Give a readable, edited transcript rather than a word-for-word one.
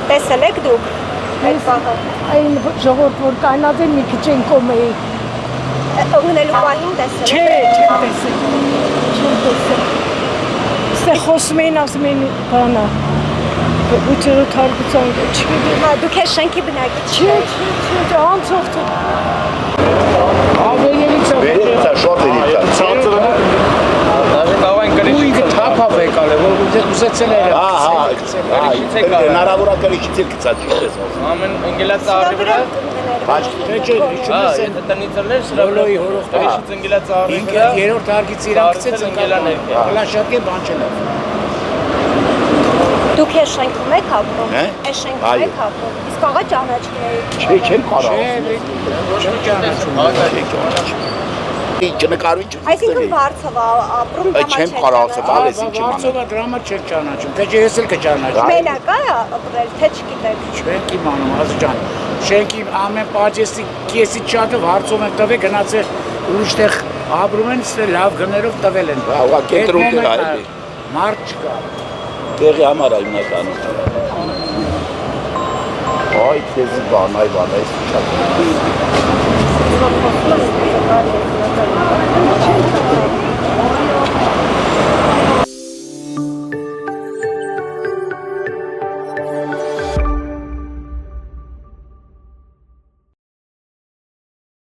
Տեսել եք դուք այդ բանը։ Այն ժողովուրդ որ կանած են մի քիչ են կոմեի։ Ունելու պահին տեսել Չէ, չեմ տեսել։ Չեմ տեսել։ Ստե խոսում էին ասում են բանա։ Ուտերոտ հարգության չգիտեմ։ Հա, դուք ես շենքի բնակիչ Չէ, անցողդ։ Ավելիցա։ Վերելիցա, շորտ վերելիցա։ Ցածրը Даже давай Ու ինքը թափավ եկալ է, որ ուզեցել էր։ Հնարավոր է կրիչից էլ գցած ինչպես ասում։ Ամեն ընկելած աղի վրա Չէ, իջնես են։ տնից ելներ սրա Բոլոյի հորող Կրիչից ընկելած աղի վրա երրորդ հարգից իրան գցեց ընկելաներ։ Հլաշատի բան չեն։ Դուք ես շենքում եք ապրում։ Հե? Այս շենքում եք ապրում։ Իսկ աղա ճանաչում եք։ Չէ, չեմ կարող։ Չէ, ճանաչում։ Չնկարում ինչ։ Այսինքն Վարշավա ապրում դամա Չեմ կարող ասել, ալես ինչ իմանամ։ Վարշավա դրամա չեք ճանաչում, թե ես էլ կճանաչեմ։ Մենակ է ապրել, թե չգիտեք։ Չեք իմանում, ազգան։ Շենքի ամեն պաճեստի կեսից շատը հարցում են տվել, գնացել ուրիշտեղ ապրում են, ստե լավ գներով տվել են։ Հա, կենտրոն տեղ այլ։ Մարդ չկա։ Տեղի համար է հիմնականում։ Այ քեզի բան, այս շատ։